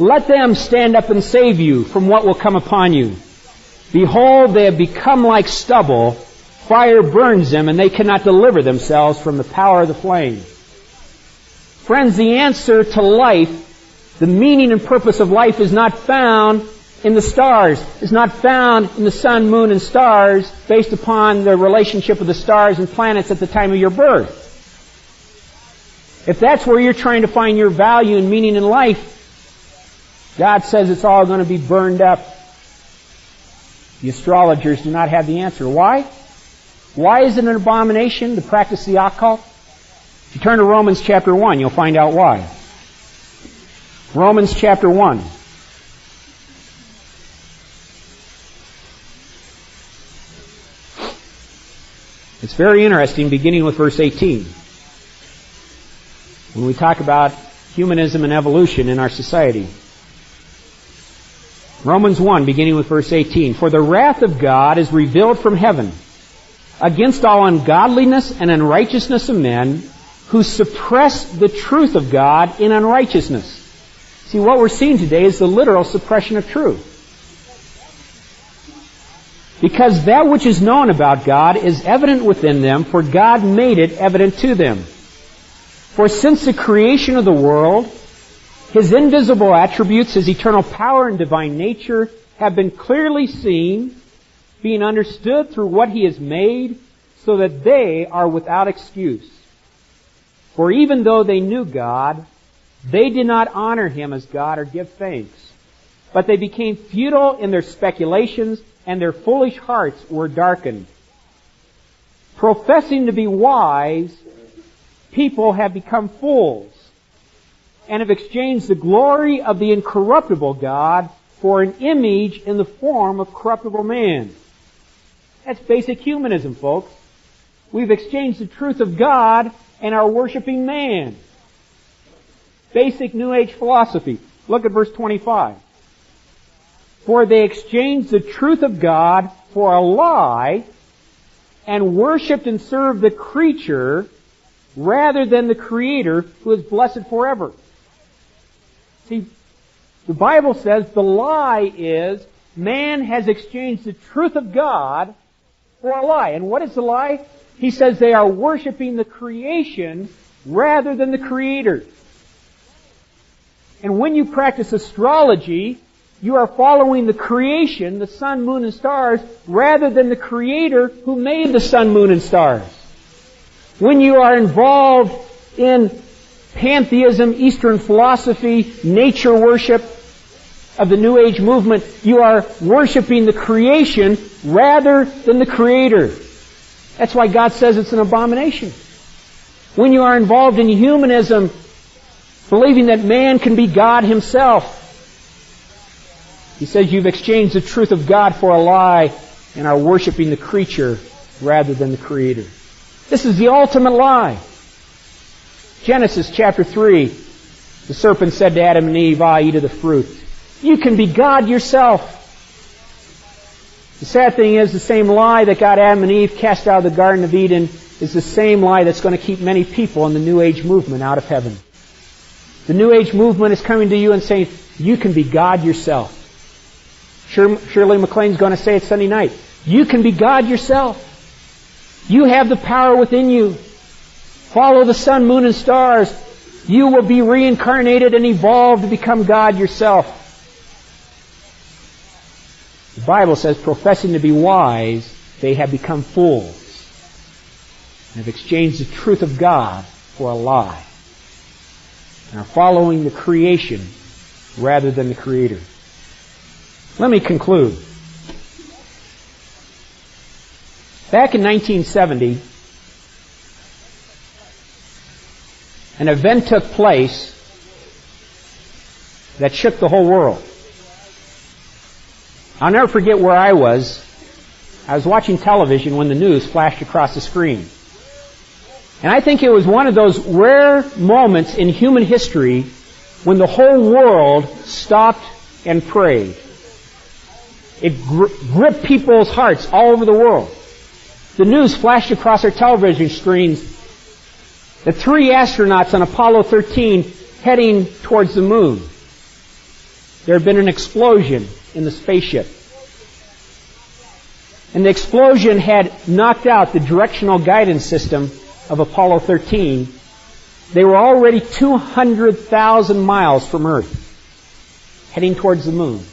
let them stand up and save you from what will come upon you. Behold, they have become like stubble. Fire burns them, and they cannot deliver themselves from the power of the flame. Friends, the answer to life, the meaning and purpose of life, is not found in the stars, is not found in the sun, moon, and stars based upon the relationship of the stars and planets at the time of your birth. If that's where you're trying to find your value and meaning in life, God says it's all going to be burned up. The astrologers do not have the answer. Why? Why is it an abomination to practice the occult? If you turn to Romans chapter 1, you'll find out why. Romans chapter 1. It's very interesting, beginning with verse 18. When we talk about humanism and evolution in our society. Romans 1, beginning with verse 18. For the wrath of God is revealed from heaven against all ungodliness and unrighteousness of men who suppress the truth of God in unrighteousness. See, what we're seeing today is the literal suppression of truth. Because that which is known about God is evident within them, for God made it evident to them. For since the creation of the world, His invisible attributes, His eternal power and divine nature, have been clearly seen, being understood through what He has made, so that they are without excuse. For even though they knew God, they did not honor Him as God or give thanks. But they became futile in their speculations, and their foolish hearts were darkened. Professing to be wise, people have become fools, and have exchanged the glory of the incorruptible God for an image in the form of corruptible man. That's basic humanism, folks. We've exchanged the truth of God and are worshiping man. Basic New Age philosophy. Look at verse 25. For they exchanged the truth of God for a lie and worshipped and served the creature rather than the Creator who is blessed forever. See, the Bible says the lie is man has exchanged the truth of God for a lie. And what is the lie? He says they are worshiping the creation rather than the Creator. And when you practice astrology, you are following the creation, the sun, moon, and stars, rather than the Creator who made the sun, moon, and stars. When you are involved in pantheism, Eastern philosophy, nature worship of the New Age movement, you are worshiping the creation rather than the Creator. That's why God says it's an abomination. When you are involved in humanism, believing that man can be God himself, He says you've exchanged the truth of God for a lie and are worshiping the creature rather than the Creator. This is the ultimate lie. Genesis chapter 3, the serpent said to Adam and Eve, eat of the fruit. You can be God yourself. The sad thing is, the same lie that got Adam and Eve cast out of the Garden of Eden is the same lie that's going to keep many people in the New Age movement out of heaven. The New Age movement is coming to you and saying, you can be God yourself. Shirley MacLaine's going to say it Sunday night. You can be God yourself. You have the power within you. Follow the sun, moon, and stars. You will be reincarnated and evolved to become God yourself. The Bible says, professing to be wise, they have become fools and have exchanged the truth of God for a lie and are following the creation rather than the Creator. Let me conclude. Back in 1970, an event took place that shook the whole world. I'll never forget where I was. I was watching television when the news flashed across the screen. And I think it was one of those rare moments in human history when the whole world stopped and prayed. It gripped people's hearts all over the world. The news flashed across our television screens. The 3 astronauts on Apollo 13 heading towards the moon. There had been an explosion in the spaceship. And the explosion had knocked out the directional guidance system of Apollo 13. They were already 200,000 miles from Earth, heading towards the moon.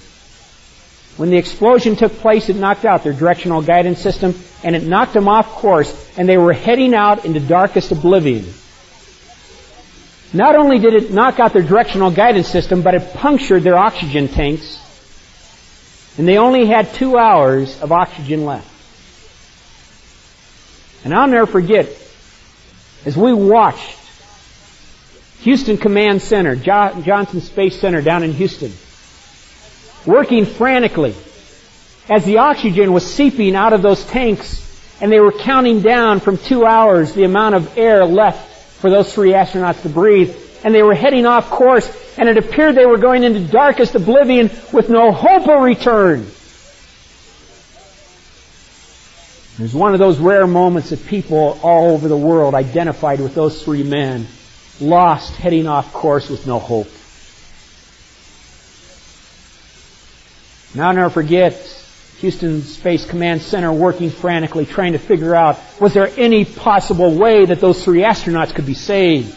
When the explosion took place, it knocked out their directional guidance system, and it knocked them off course, and they were heading out into darkest oblivion. Not only did it knock out their directional guidance system, but it punctured their oxygen tanks, and they only had 2 hours of oxygen left. And I'll never forget, as we watched Houston Command Center, Johnson Space Center down in Houston, working frantically as the oxygen was seeping out of those tanks, and they were counting down from 2 hours the amount of air left for those 3 astronauts to breathe, and they were heading off course, and it appeared they were going into darkest oblivion with no hope of return. It was one of those rare moments that people all over the world identified with those 3 men, lost, heading off course with no hope. And I'll never forget Houston Space Command Center working frantically, trying to figure out, was there any possible way that those 3 astronauts could be saved?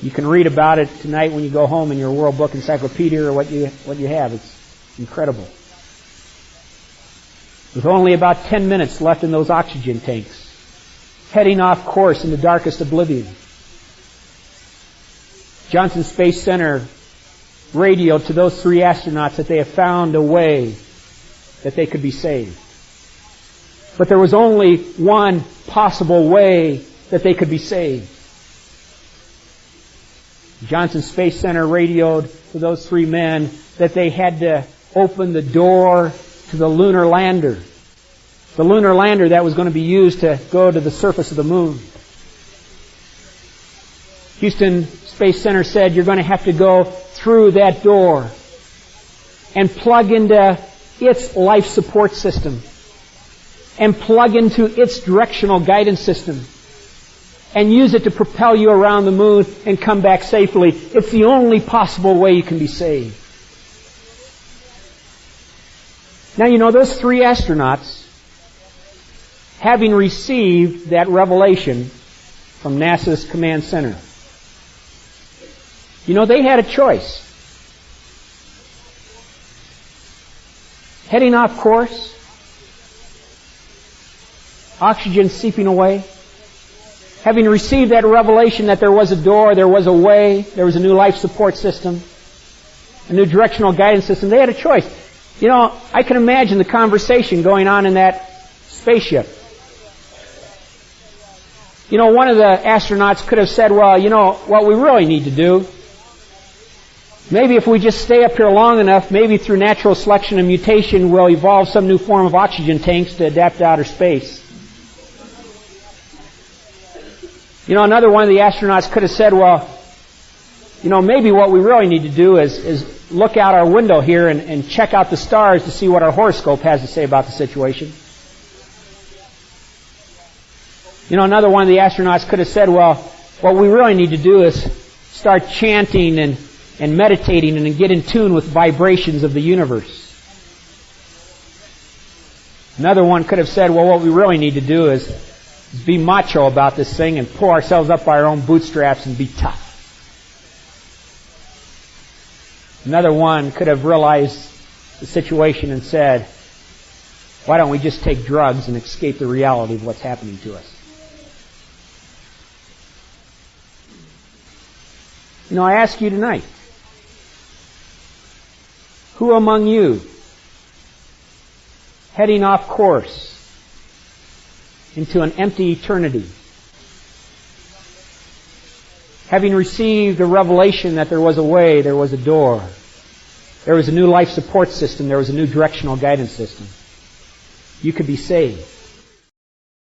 You can read about it tonight when you go home in your World Book Encyclopedia or what you have. It's incredible. With only about 10 minutes left in those oxygen tanks, heading off course in the darkest oblivion, Johnson Space Center radioed to those 3 astronauts that they have found a way that they could be saved. But there was only one possible way that they could be saved. Johnson Space Center radioed to those 3 men that they had to open the door to the lunar lander. The lunar lander that was going to be used to go to the surface of the moon. Houston Space Center said you're going to have to go through that door and plug into its life support system and plug into its directional guidance system and use it to propel you around the moon and come back safely. It's the only possible way you can be saved. Now, you know, those three astronauts, having received that revelation from NASA's command center, you know, they had a choice. Heading off course, oxygen seeping away, having received that revelation that there was a door, there was a way, there was a new life support system, a new directional guidance system, they had a choice. You know, I can imagine the conversation going on in that spaceship. You know, one of the astronauts could have said, well, you know, what we really need to do, maybe if we just stay up here long enough, maybe through natural selection and mutation, we'll evolve some new form of oxygen tanks to adapt to outer space. You know, another one of the astronauts could have said, well, you know, maybe what we really need to do is look out our window here and check out the stars to see what our horoscope has to say about the situation. You know, another one of the astronauts could have said, well, what we really need to do is start chanting and meditating and get in tune with vibrations of the universe. Another one could have said, well, what we really need to do is be macho about this thing and pull ourselves up by our own bootstraps and be tough. Another one could have realized the situation and said, why don't we just take drugs and escape the reality of what's happening to us? You know, I ask you tonight, who among you, heading off course into an empty eternity, having received the revelation that there was a way, there was a door, there was a new life support system, there was a new directional guidance system, you could be saved?